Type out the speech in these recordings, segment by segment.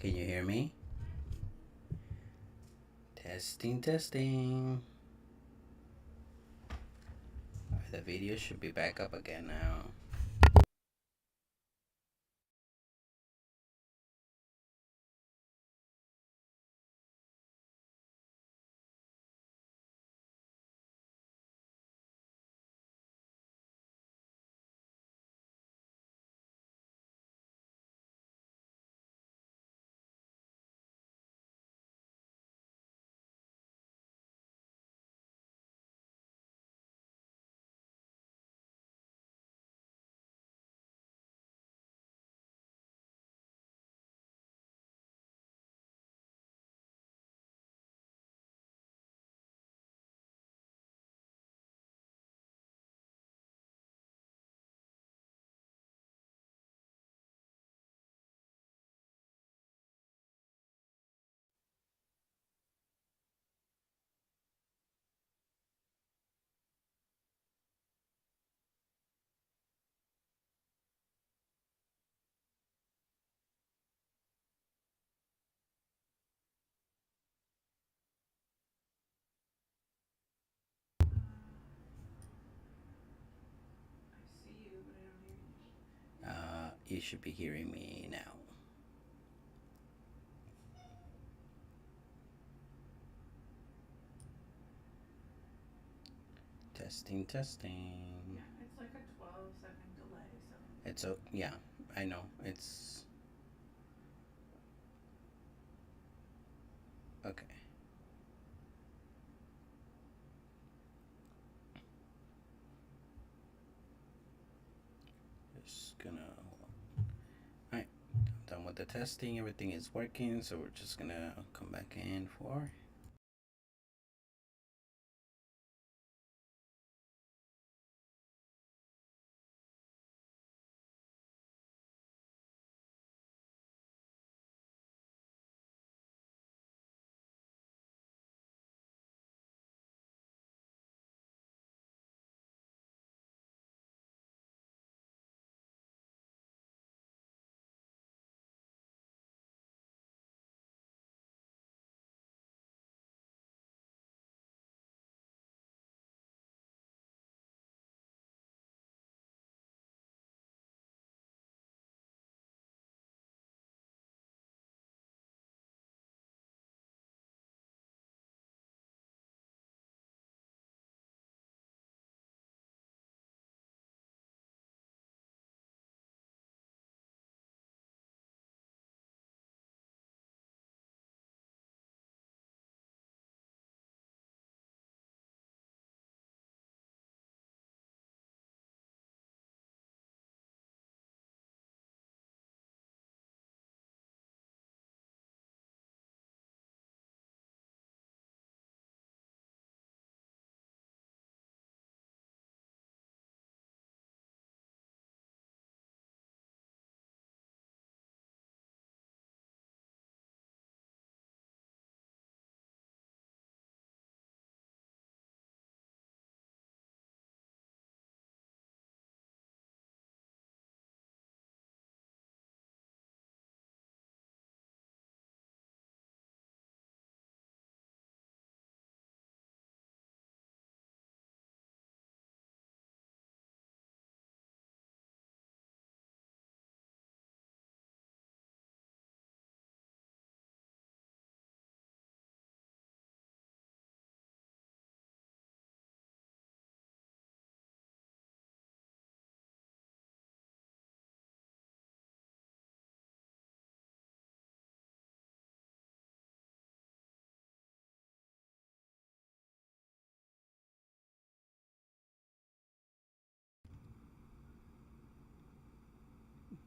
Can you hear me? Testing, testing. The video should be back up again now. You should be hearing me now. Testing, testing. Yeah, it's like a 12-second delay, so. It's yeah, I know. It's okay. Just gonna. Alright, done with the testing. Everything is working, so we're just gonna come back in for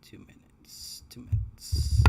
two minutes. 2 minutes.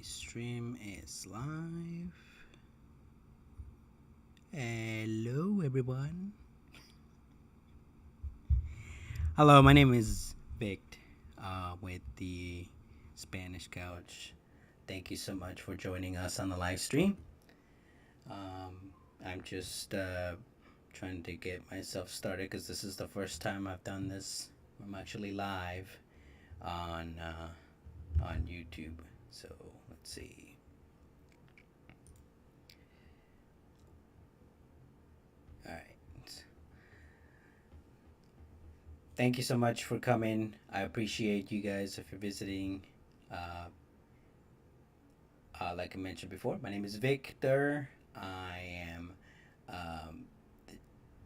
Livestream is live. Hello, everyone. Hello, my name is Vic with the Spanish Couch. Thank you so much for joining us on the live stream. I'm just trying to get myself started because this is the first time I've done this. I'm actually live on YouTube. So let's see. All right. Thank you so much for coming. I appreciate you guys if you're visiting. Uh, like I mentioned before, my name is Victor. I am um,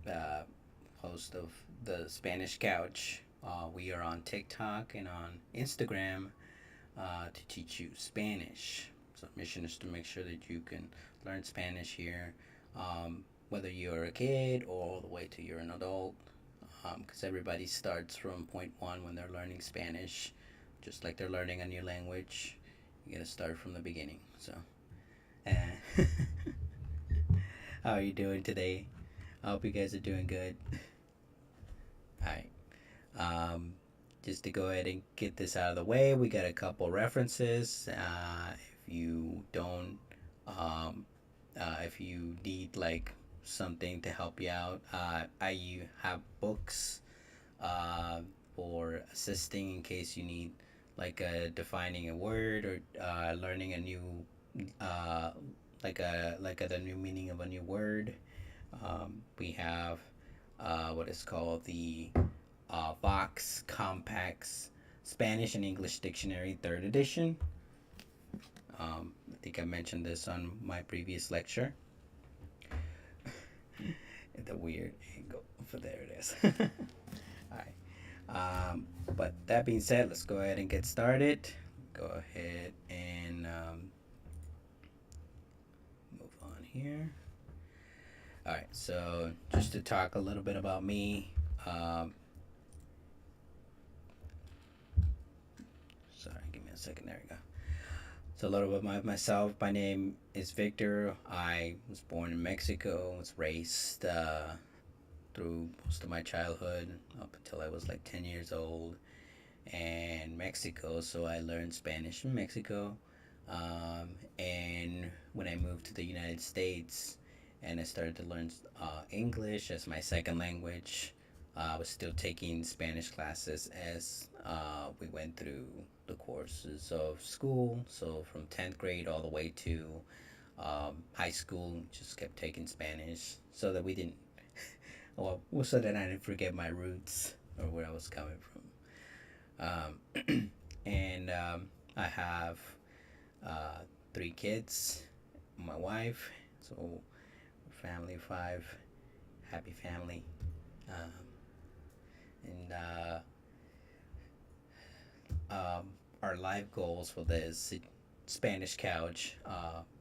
the host of the Spanish Couch. We are on TikTok and on Instagram to teach you Spanish. So, mission is to make sure that you can learn Spanish here, whether you're a kid or all the way to you're an adult, because everybody starts from point one when they're learning Spanish, just like they're learning a new language. You gotta start from the beginning. So, uh, how are you doing today? I hope you guys are doing good. All right. Um, just to go ahead and get this out of the way, we got a couple references. If you don't, if you need like something to help you out, I have books uh, for assisting in case you need like defining a word or learning a new uh, the new meaning of a new word. We have what is called the Vox Compacts Spanish and English Dictionary, third edition. I think I mentioned this on my previous lecture. The weird angle. For there it is. All right. But that being said, let's go ahead and get started. Go ahead and move on here. All right. So just to talk a little bit about me. Sorry, give me a second. There we go. So a little bit about myself. My name is Victor. I was born in Mexico. Was raised through most of my childhood up until I was like 10 years old in Mexico. So I learned Spanish in Mexico. And when I moved to the United States and I started to learn English as my second language, I was still taking Spanish classes as we went through the courses of school. So from 10th grade all the way to high school, just kept taking Spanish so that we didn't, well, so that I didn't forget my roots or where I was coming from. And I have uh, three kids, my wife, so family of five, happy family. Um, and our live goals for this Spanish Couch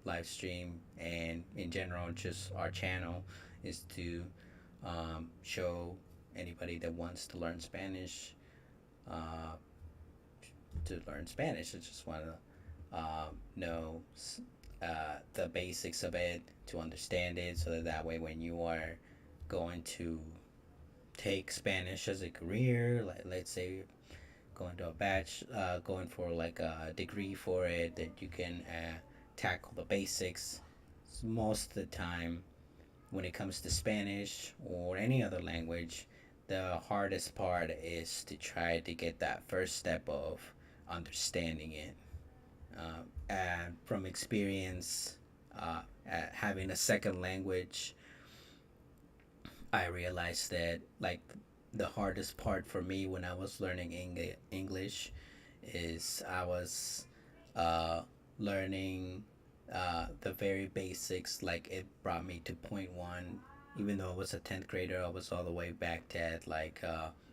live stream and in general just our channel is to show anybody that wants to learn Spanish uh, to learn Spanish. I just want to know the basics of it to understand it so that way when you are going to take Spanish as a career, like let's say going to a going for like a degree for it, that you can tackle the basics. So most of the time, when it comes to Spanish or any other language, the hardest part is to try to get that first step of understanding it. And from experience, having a second language, I realized that like the hardest part for me when I was learning English is I was uh, learning the very basics. Like it brought me to point one, even though I was a 10th grader. I was all the way back to like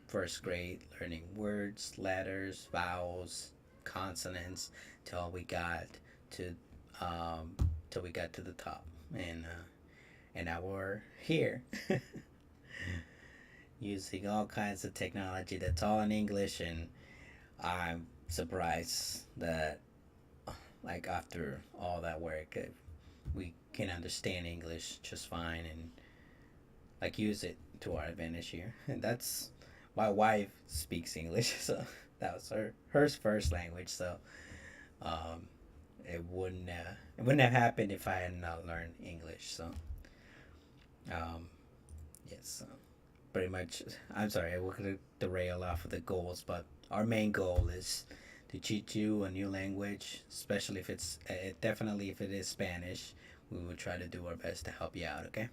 first grade, learning words, letters, vowels, consonants, till we got to um, till we got to the top, and now we're here. Using all kinds of technology that's all in English, and I'm surprised that like after all that work, we can understand English just fine and like use it to our advantage here. And that's my wife speaks English, so that was her first language. So um, it wouldn't have happened if I had not learned English. So um, yes, so pretty much. I'm sorry, we're gonna derail off of the goals, but our main goal is to teach you a new language, especially if it's definitely if it is Spanish. We will try to do our best to help you out. Okay.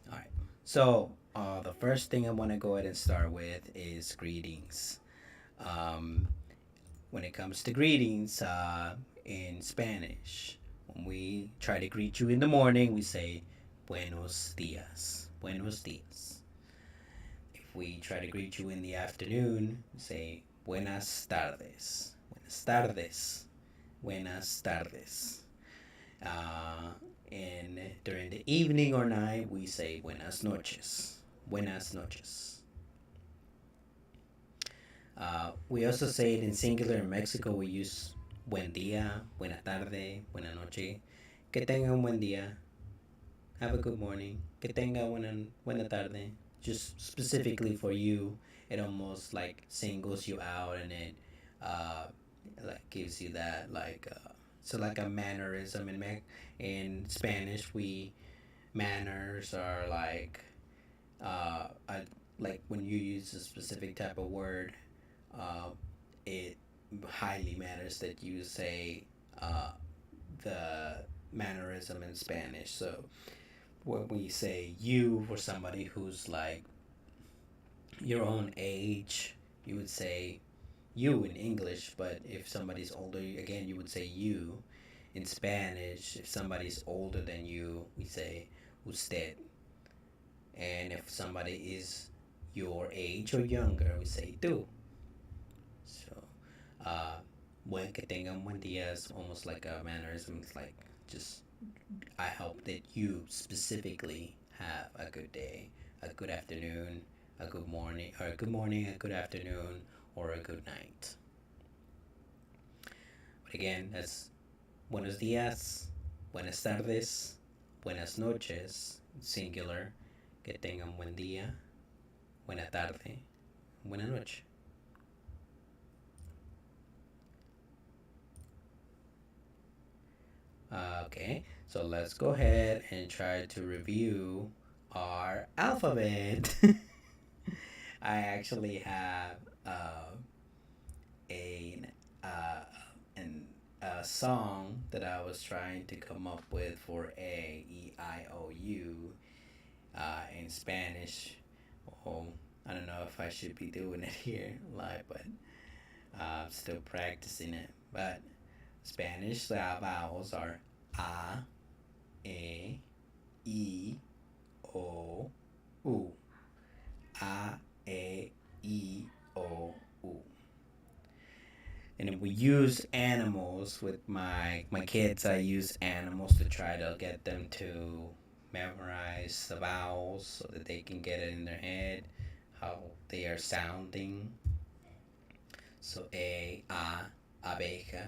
All right. So the first thing I want to go ahead and start with is greetings. Um, when it comes to greetings in Spanish, when we try to greet you in the morning, we say buenos dias. Buenos dias. If we try to greet you in the afternoon, we say buenas tardes. Buenas tardes. Buenas tardes. Uh, and during the evening or night, we say buenas noches. Buenas noches. We also say it in singular in Mexico. We use buen día, buena tarde, buena noche. Que tenga un buen día. Have a good morning. Que tenga buena tarde. Just specifically for you, it almost like singles you out and it uh, like gives you that like so like a mannerism in Spanish. We manners are I, like when you use a specific type of word, uh, it highly matters that you say uh, the mannerism in Spanish. So when we say you for somebody who's like your own age, you would say you in English, but if somebody's older, again, you would say you. In Spanish, if somebody's older than you, we say usted. And if somebody is your age or younger, we say tú. So, uh, buen que tengan buen día is almost like a mannerism. It's like just, I hope that you specifically have a good day, a good afternoon, a good morning, or a good morning, a good afternoon, or a good night. But again, that's buenos días, buenas tardes, buenas noches, singular, que tengan buen día, buena tarde, buena noche. Okay, so let's go ahead and try to review our alphabet. I actually have a uh, an, a song that I was trying to come up with for A, E, I, O, U in Spanish. Oh, I don't know if I should be doing it here live, but I'm still practicing it. But Spanish vowels are A, E, I, O, U. A, E, I, O, U. And we use animals with my kids. I use animals to try to get them to memorize the vowels so that they can get it in their head how they are sounding. So abeja,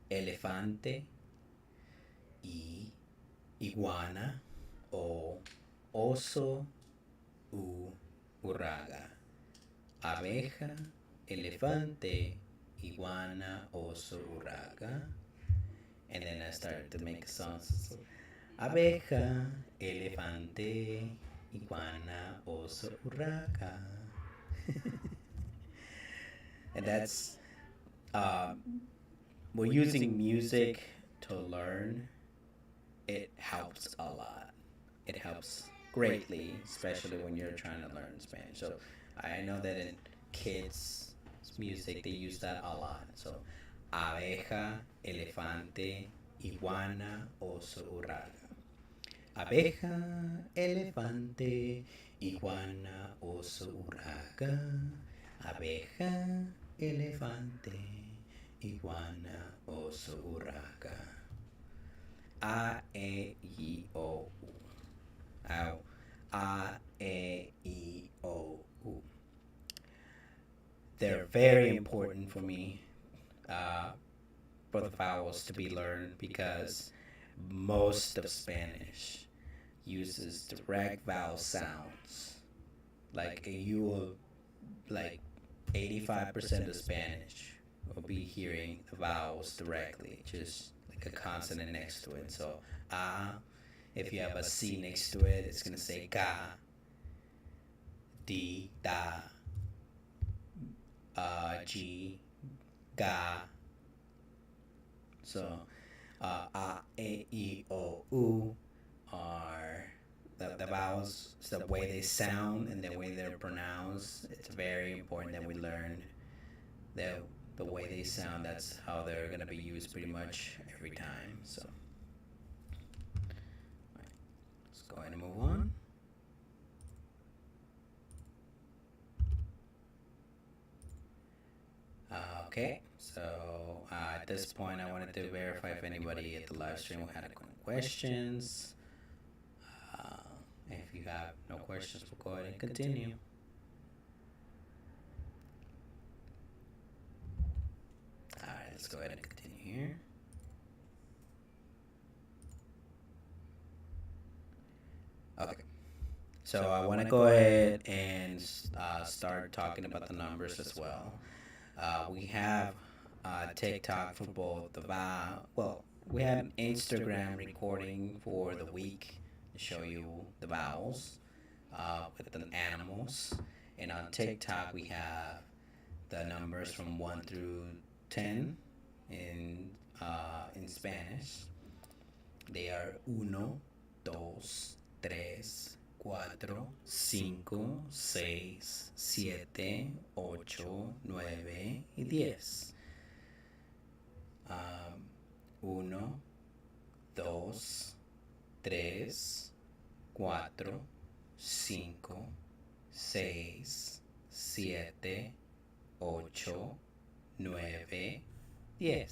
elefante, I, iguana, O, oso, U, urraga. Abeja, elefante, iguana, oso, urraga. And then I started to make songs. So, abeja, elefante, iguana, oso, urraga. And that's we're using music to learn. It helps a lot. It helps greatly, especially when you're trying to learn Spanish. So I know that in kids' music they use that a lot. So abeja, elefante, iguana, oso, urraga. Abeja, elefante, iguana, oso, urraga. Abeja, elefante, iguana, oso, urraga. A, E, I, O, U. A, E, I, O, U. they're very important for me, uh, for the vowels to be learned, because most of Spanish uses direct vowel sounds. Like you will, like 85% of Spanish will be hearing the vowels directly, just like a consonant next to it. So if you have a C next to it, it's gonna say ga, D, da, G, ga. So a, e, o, u are the vowels, the way they sound and the way they're pronounced. It's very important that we learn the way they sound. That's how they're gonna be used pretty much every time. So let's go ahead and move on. Okay, so at this point, I wanted to verify if anybody at the live stream had any questions. If you have no questions, we'll go ahead and continue. All right, let's go ahead and continue here. Okay, so I want to go ahead and start talking about the numbers as well. We have TikTok for both the we have Instagram recording for the week to show you the vowels with the animals, and on TikTok we have the numbers from 1 through 10 in Spanish. They are uno, dos, tres, cuatro, cinco, seis, siete, ocho, nueve y 10. Uno, dos, tres, cuatro, cinco, seis, siete, ocho, nueve, 10.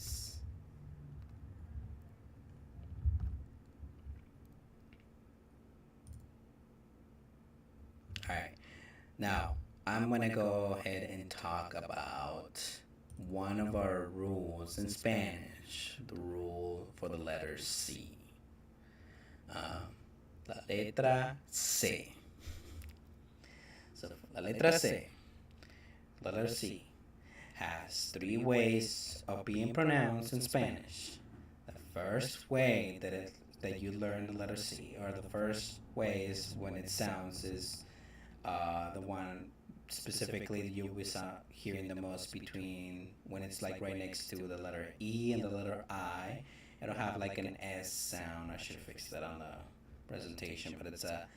All right. Now, I'm going to go ahead and talk about one of our rules in Spanish, the rule for the letter C. La letra C. So, la letra C, letter C, has 3 ways of being pronounced in Spanish. The first way that you learn the letter C, or the first way is when it sounds, is the one specifically you will be hearing the most between when it's like right next to the letter E and the letter I. It'll have like an S sound. I should fix that on the presentation, but it's a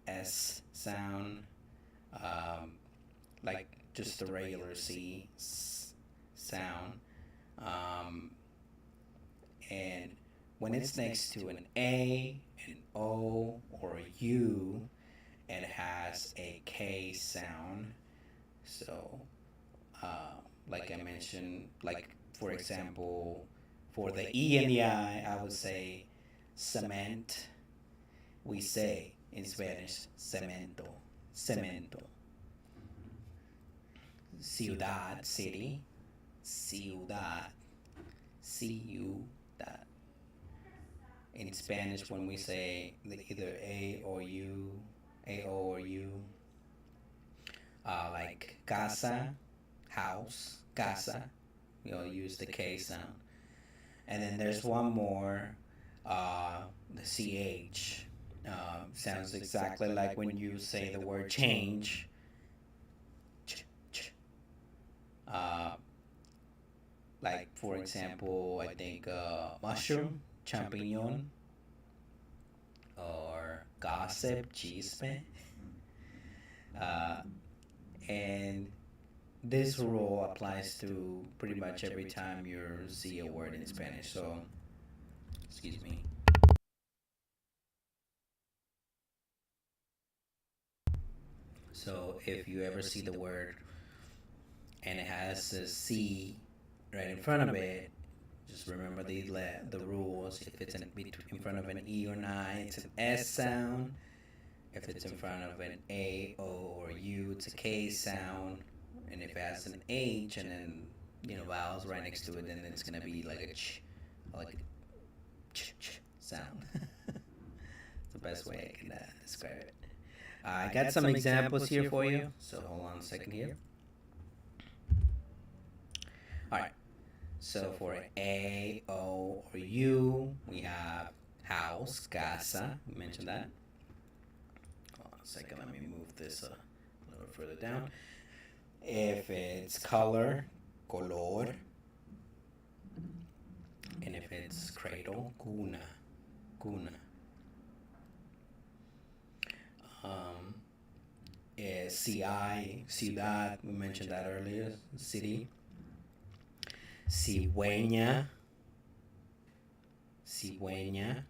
S sound, like just the regular C sound. And when it's next to an A, an O, or a U, it has a K sound. So, like I mentioned, like for example, for the E and the I would say cement. We say in Spanish cemento, cemento. Ciudad, city, ciudad, ciudad. In Spanish, when we say either A or U, A O or U, like casa, house, casa, we'll use the K sound. And then there's one more, the CH. Sounds exactly like when you say the word change. Like, for example, I think mushroom, champignon, or gossip, chisme. And this rule applies to pretty much every time you see a word in Spanish. So, excuse me. So, if you ever see the word and it has a C right in front of it, just remember the rules. If it's in front of an E or an I, it's an S sound. If it's in front of an A, O, or U, it's a K sound. and if it has an H and then vowels right next to it, then it's gonna be like a ch, like a ch sound. It's the best way I can describe it. I got some examples here for you, so hold on a second here. All right. So for A, O, or U, we have house, casa. We mentioned that. Hold on a second. Let me move this a little further down. If it's color, color. And if it's cradle, cuna, cuna. CI, ciudad. We mentioned that earlier. City. Cigüeña, cigüeña,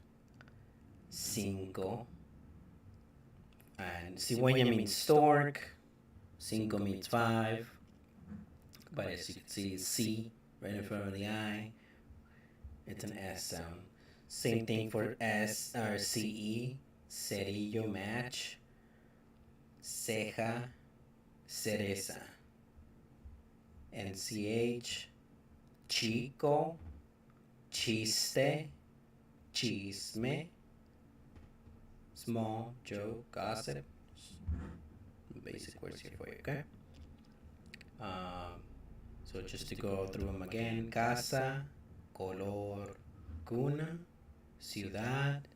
cinco, and cigüeña means stork, cinco means 5, but as you can see, C right in front of the I, it's an S sound. Same thing for S or CE, cerillo match, ceja, cereza, and CH, chico, chiste, chisme, small joke, gossip. Basic words here for you, okay? So just to go through them again: casa, color, cuna, ciudad,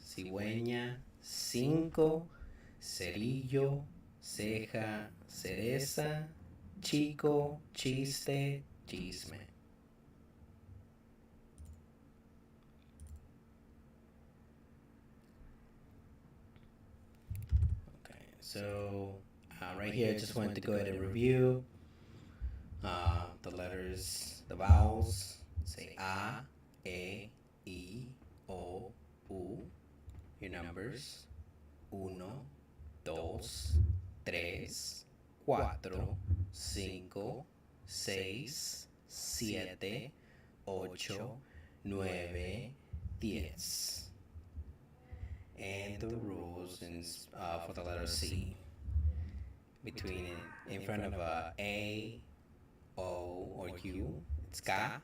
cigüeña, cinco, cerillo, ceja, cereza, chico, chiste, chisme. So right here, I just wanted to go ahead and review the letters, the vowels. Say A, E, I, O, U. Your numbers: 1, 2, 3, 4, 5, 6, 7, 8, 9, 10. And the rules for the letter C. Between in front of A, O, or U, it's Ka.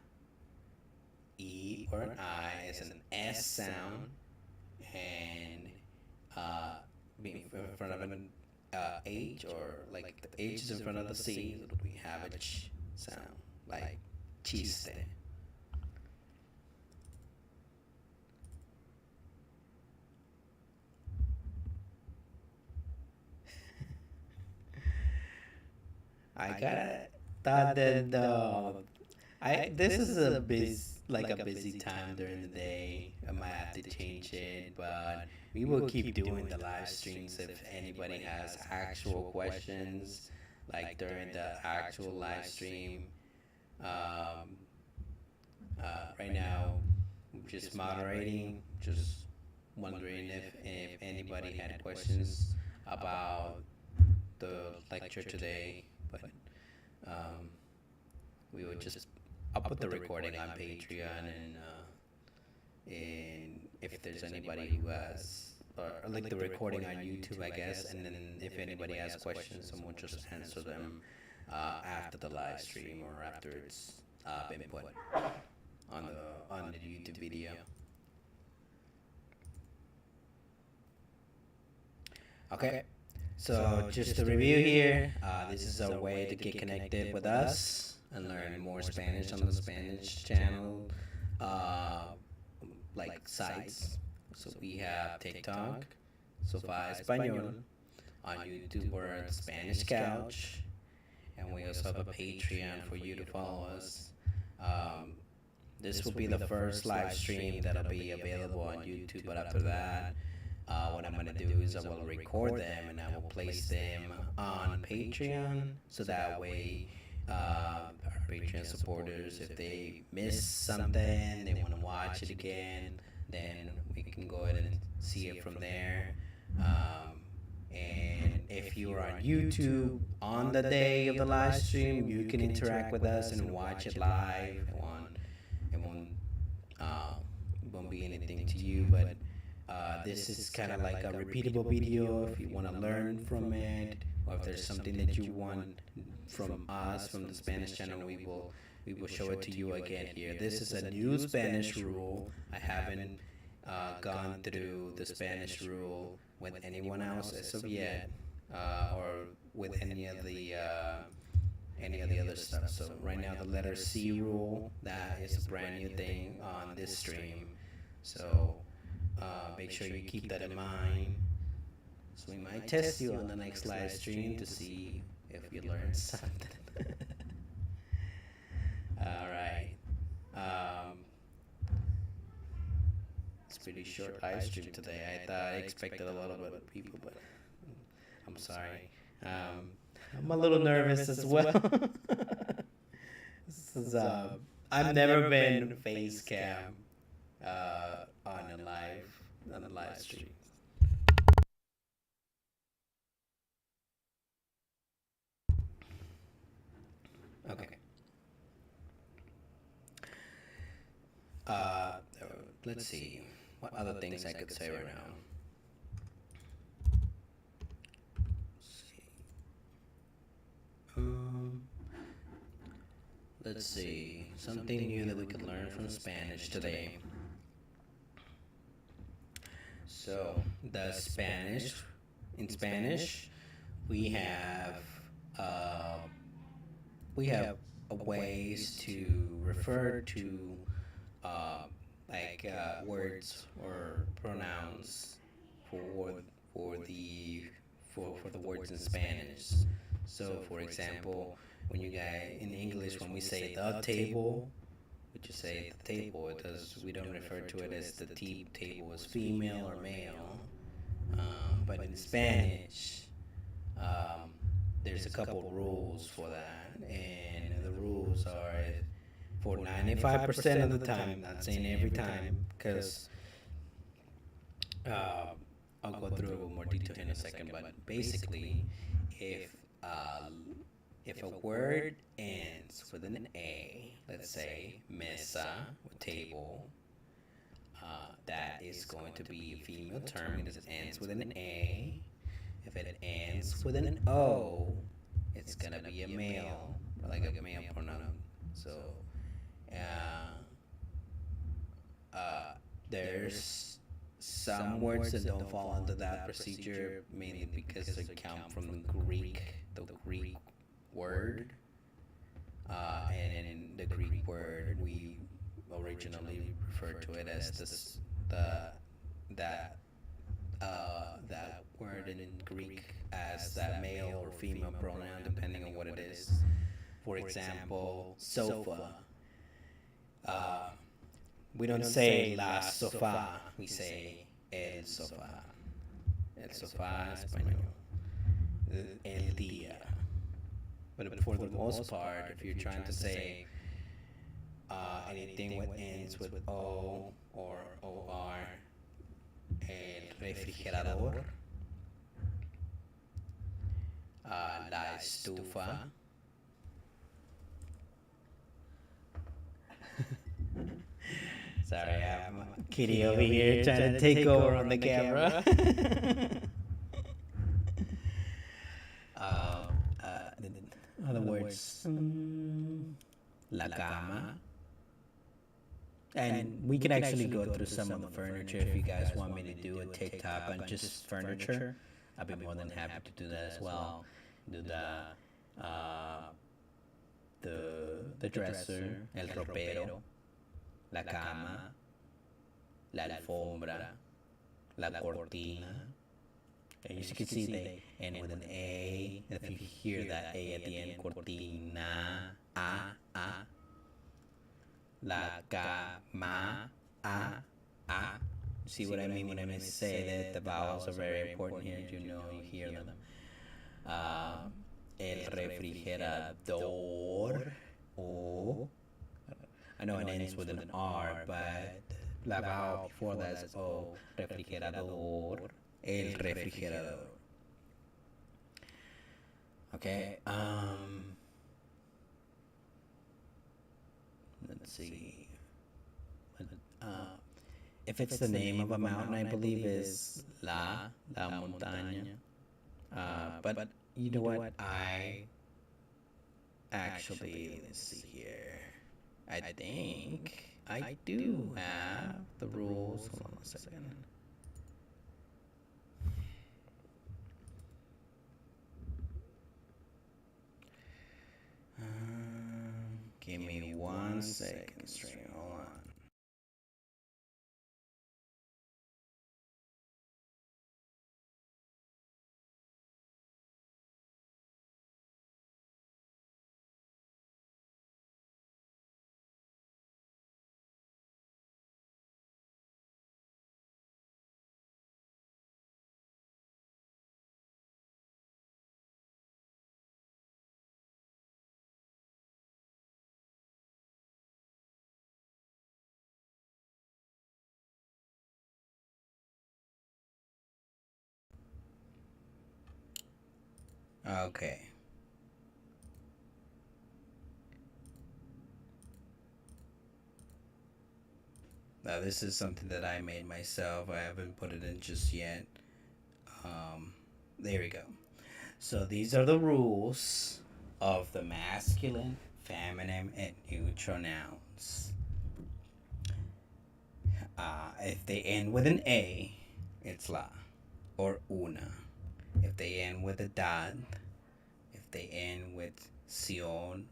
E or an I is an S sound, and in front of an H, or like the H is in front of the C, we have a ch sound, like chiste. I thought that this is a busy time during the day. I might have to change it, but we will keep doing the live streams if anybody has actual questions, like during the actual live stream. Right now, I'm just moderating, just wondering if anybody had questions about the lecture today, but we would just, I'll put the recording on Patreon, and if there's anybody who has, or like the recording on YouTube, I guess, and then if anybody has questions, someone just answer them after the live stream or after it's been put on the YouTube video. Okay. So just to review here, this is a way to get connected with us and learn more Spanish on the Spanish channel, like sites. So we have TikTok, Sofá Español, on YouTube we're at Spanish Couch, and we also have a Patreon for you to follow us. This will be the first live stream that'll be available on YouTube, but after that, what I'm going to do is I will record them and I will place them on Patreon, so that way our Patreon supporters, if they miss something, they want to watch it again, then we can go ahead and see it from there. And if you are on YouTube on the day of the live stream, you can interact with us and watch it live. It won't be anything to you, but this is kind of like a repeatable video if you want to learn from it, or if there's something that you want from us, from the Spanish channel, we will show it to you again here. This is a new Spanish rule. I haven't gone through the Spanish rule with anyone else as of yet, or with any of the other stuff. So right now, the letter C rule, that is a brand new thing on this stream. So make sure you keep that in mind. So we might test you on the next live stream to see if you learned something. All right. It's pretty short live stream today. I expected a little bit of people, but I'm sorry. I'm a little nervous as well. This is, I've never been face cam on a live stream. Okay. Let's see. What other things I could say right now? Let's see. Something new that we could learn from Spanish today. So, in Spanish, we have ways to refer to words or pronouns for the words in Spanish. So, for example, when you guys in English, when we say the table, we just say the table. We don't refer to it as the table as female or male. But in Spanish, there's a couple rules for that, and the rules are for 95% of the time, not saying every time, because I'll go through more detail in a second. But basically, if a word ends with an A, let's say mesa or table, that is going to be a female term. It ends with an A. If it ends with an O, it's gonna be a male, like a male pronoun. So, there's some words that don't fall under that procedure, mainly because they come from the Greek word. And in the Greek word, we originally referred to it as that word in Greek as that male or female pronoun, depending on what it is. For example, sofa. We don't say la sofá, we say el sofá. El sofá español. El día. But for the most part, if you're trying to say anything that ends with O or OR, el refrigerador, la estufa. Sorry, I'm Kitty over here trying to take over on the camera. Other words, la cama. And we can actually go through some of the furniture if you guys want me to do a TikTok on just furniture. I'll be more than happy to do that as well. Do the dresser, el ropero, la cama, la alfombra, la cortina. And as you can see, they end with an A. If you hear that A at the end, cortina, a. La cama, a. See what I mean when I say that the vowels are very important here? You know, you hear them. El refrigerador, o. I know it ends with an R, but la vowel before that is O. Refrigerador, el refrigerador. Okay, let's see. If it's the name of a mountain, I believe is La Montaña. But You know what? I actually, let's see here. I think I do have the rules. Hold on a second. Give me 1 second, stream. Hold on. Okay. Now this is something that I made myself. I haven't put it in just yet. Um, there we go. So these are the rules of the masculine, feminine, and neutral nouns. If they end with an A, it's la or una. If they end with a dad, if they end with sion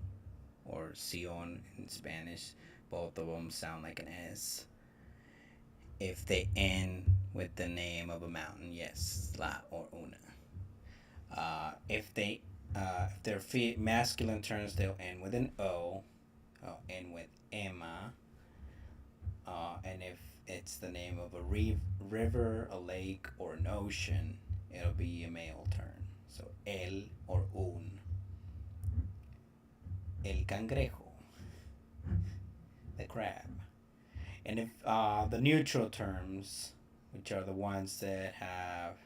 or sion in Spanish, both of them sound like an S. If they end with the name of a mountain, yes, la or una. If they're masculine terms, they'll end with an O, end with Emma, and if it's the name of a river, a lake, or an ocean, it'll be a male term. So el or un. El cangrejo, the crab. And if the neutral terms, which are the ones that have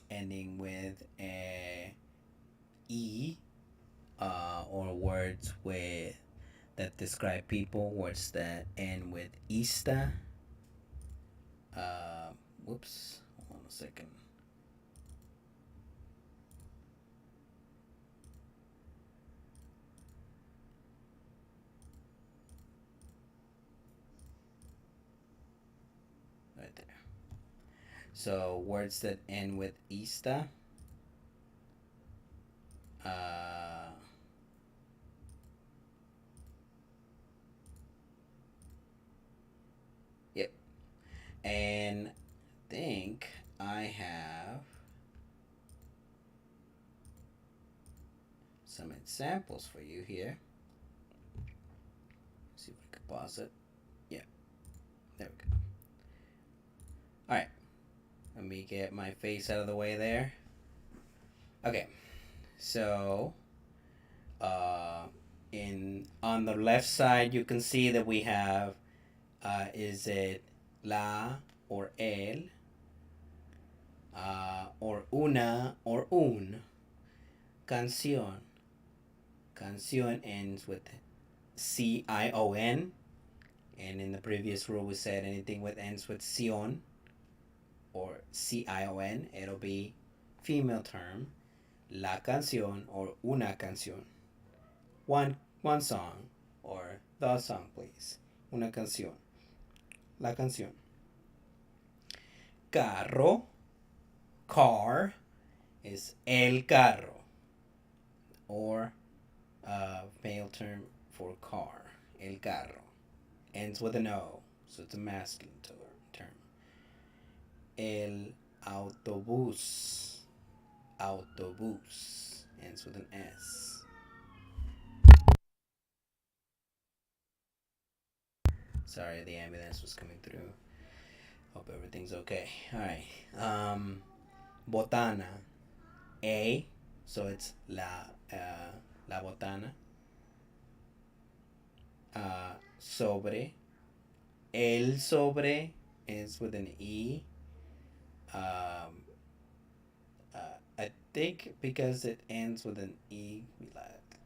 ending with a e, or words with that describe people, words that end with ista. Uh, Whoops, hold on a second. Right there. So words that end with ista. Uh, yep. And I think I have some examples for you here. See if I can pause it. Yeah, there we go. All right, let me get my face out of the way there. Okay, so in on the left side, you can see that we have is it la or el, or una or un. Canción. Canción ends with ción, and in the previous rule we said anything with ends with sion or ción, it'll be female term. La canción or una canción. One song or the song, please. Una canción. La canción. Carro, car, is el carro, or male term for car. El carro ends with an O, so it's a masculine term. El autobús. Autobús ends with an S. Sorry, the ambulance was coming through. Hope everything's okay. All right. Botana. A. So it's la botana. Sobre. El sobre ends with an E. I think because it ends with an E,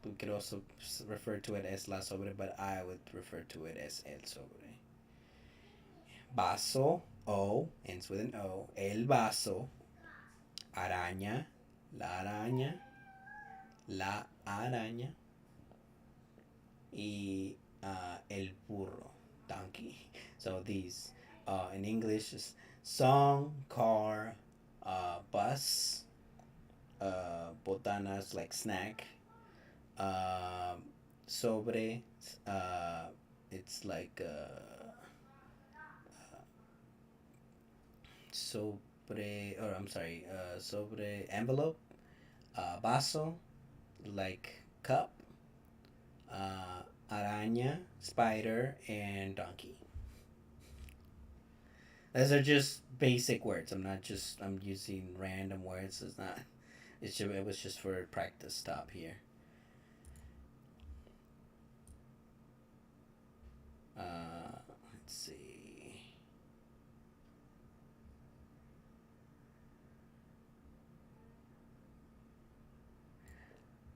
we could also refer to it as la sobre, but I would refer to it as el sobre. Vaso, O, ends with an O. El vaso. araña, la araña, la araña y el burro, donkey. So these in English is song, car, bus, botanas like snack, uh, sobre, uh, it's like sobre, or I'm sorry, sobre envelope, vaso, like cup, araña, spider, and donkey. Those are just basic words. I'm using random words. It's not. It was just for practice stop here. Let's see.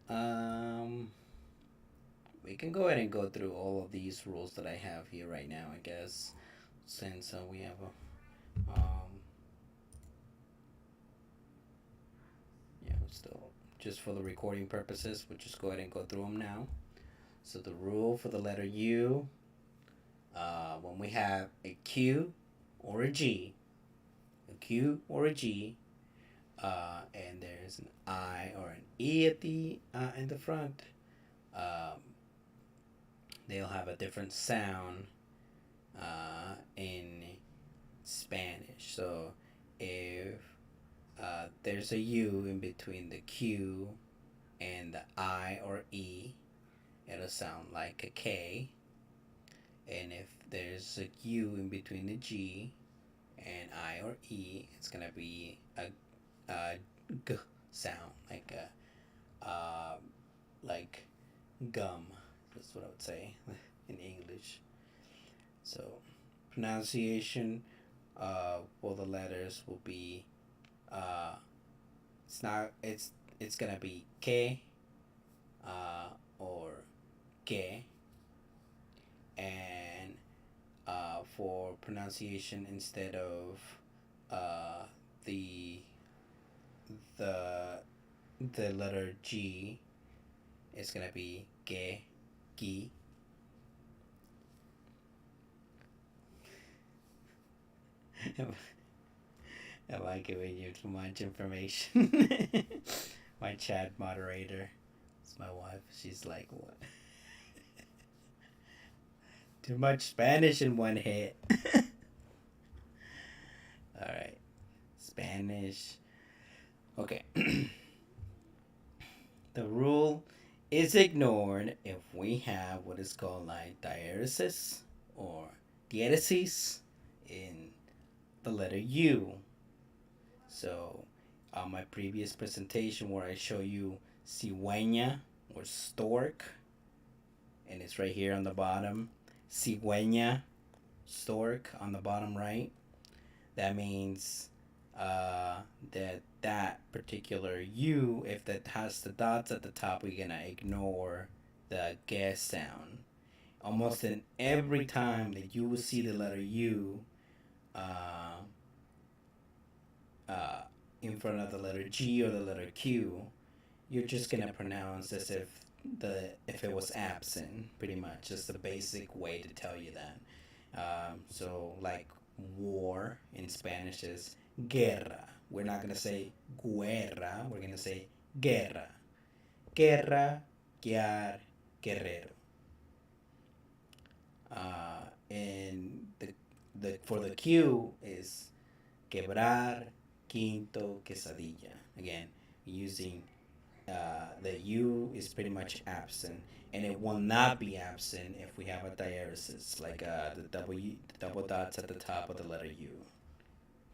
Um, we can go ahead and go through all of these rules that I have here right now. I guess since we have a yeah, still just for the recording purposes, we'll just go ahead and go through them now. So the rule for the letter U, when we have a Q or a G, a Q or a G, and there's an I or an E at the in the front, um, they'll have a different sound in Spanish. So if there's a U in between the Q and the I or E, it'll sound like a K. And if there's a U in between the G and I or E, it's gonna be a G sound, like gum. That's what I would say in English. So pronunciation for the letters will be it's not it's gonna be que or que, and for pronunciation instead of the the the letter G, it's gonna be que, gi. Am I giving you too much information? My chat moderator, it's my wife. She's like, what? Too much Spanish in one hit. All right, Spanish. Okay. The rule is ignored if we have what is called like diaeresis or diaeresis in the letter U. So, on my previous presentation where I show you cigüeña or stork, and it's right here on the bottom, cigüeña, stork on the bottom right, that means that particular U, if that has the dots at the top, we're gonna ignore the gas sound. Almost in every time that you will see the letter U in front of the letter G or the letter Q, you're just gonna pronounce as if it was absent, pretty much. Just the basic way to tell you that. So like war in Spanish is guerra. We're not gonna say guerra. We're gonna say guerra. Guerra, guiar, guerrero. And the for the Q is quebrar, quinto, quesadilla. Again, using the U is pretty much absent, and it will not be absent if we have a diaeresis, like the double dots at the top of the letter U,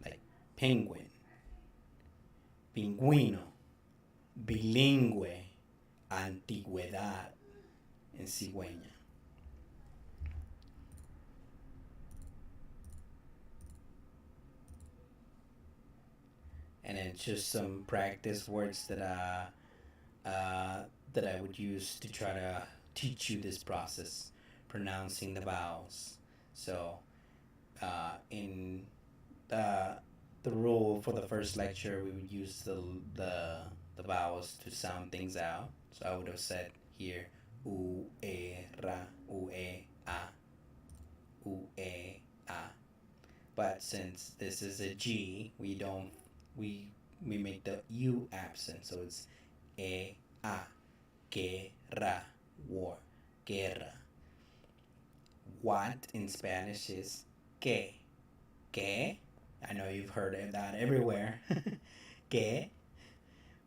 like penguin, pingüino, bilingüe, antigüedad, and cigüeña. And then just some practice words that I would use to try to teach you this process, pronouncing the vowels. So in the rule for the first lecture, we would use the vowels to sound things out. So I would have said here u e ra u e a u e a. But since this is a G, we don't we we make the U absent, so it's e a guerra war guerra. What in Spanish is que. I know you've heard of that everywhere. Que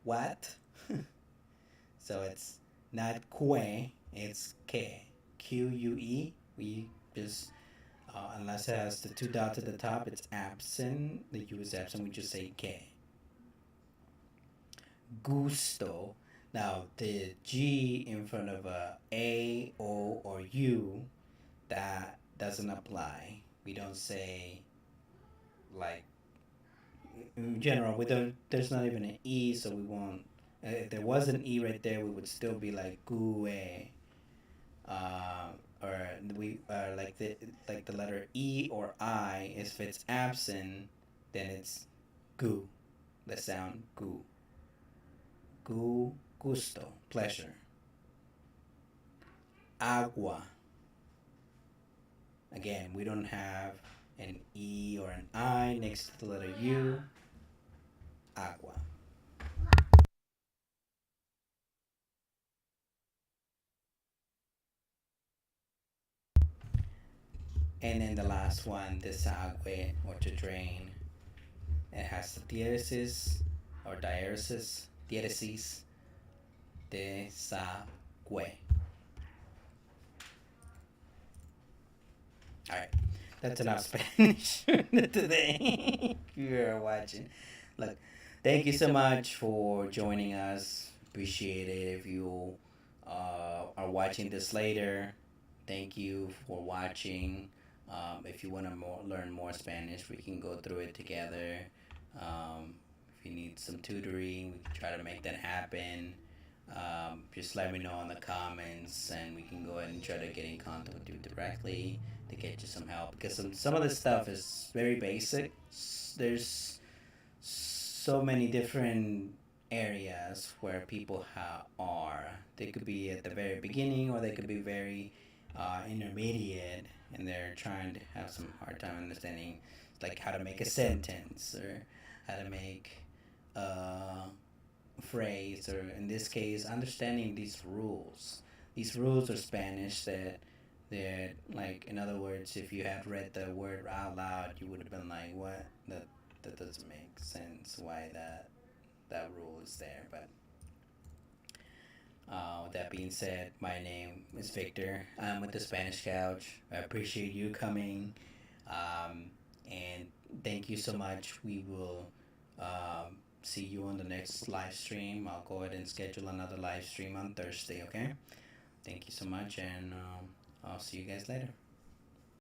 what? So it's not que, it's que. Q-U-E. We just unless it has the two dots at the top, it's absent. The U is absent. We just say que. Gusto. Now the G in front of a, O, or U, that doesn't apply. We don't say like in general. We don't. There's not even an E, so we won't. If there was an E right there, we would still be like gue. Or we like the letter E or I. If it's absent, then it's gu. The sound gu. Gu gusto pleasure. Agua. Again, we don't have an E or an I next to the letter U. Agua. And then the last one, desagüe, or to drain. It has the diéresis or diéresis, diéresis, desagüe. All right, that's enough Spanish today. You are watching. Look, thank you so much for joining us. Appreciate it. If you are watching this later, thank you for watching. If you want to learn more Spanish, we can go through it together. If you need some tutoring, we can try to make that happen. Just let me know in the comments, and we can go ahead and try to get in contact with you directly to get you some help. Because some of this stuff is very basic. There's so many different areas where people are. They could be at the very beginning, or they could be very intermediate, and they're trying to have some hard time understanding, like how to make a sentence or how to make a phrase, or in this case, understanding these rules. These rules are Spanish that like, in other words, if you had read the word out loud, you would have been like, what? That doesn't make sense. Why that rule is there? But with that being said, my name is Victor. I'm with the Spanish Couch. I appreciate you coming, and thank you so much. We will see you on the next live stream. I'll go ahead and schedule another live stream on Thursday. Okay. Thank you so much, and I'll see you guys later.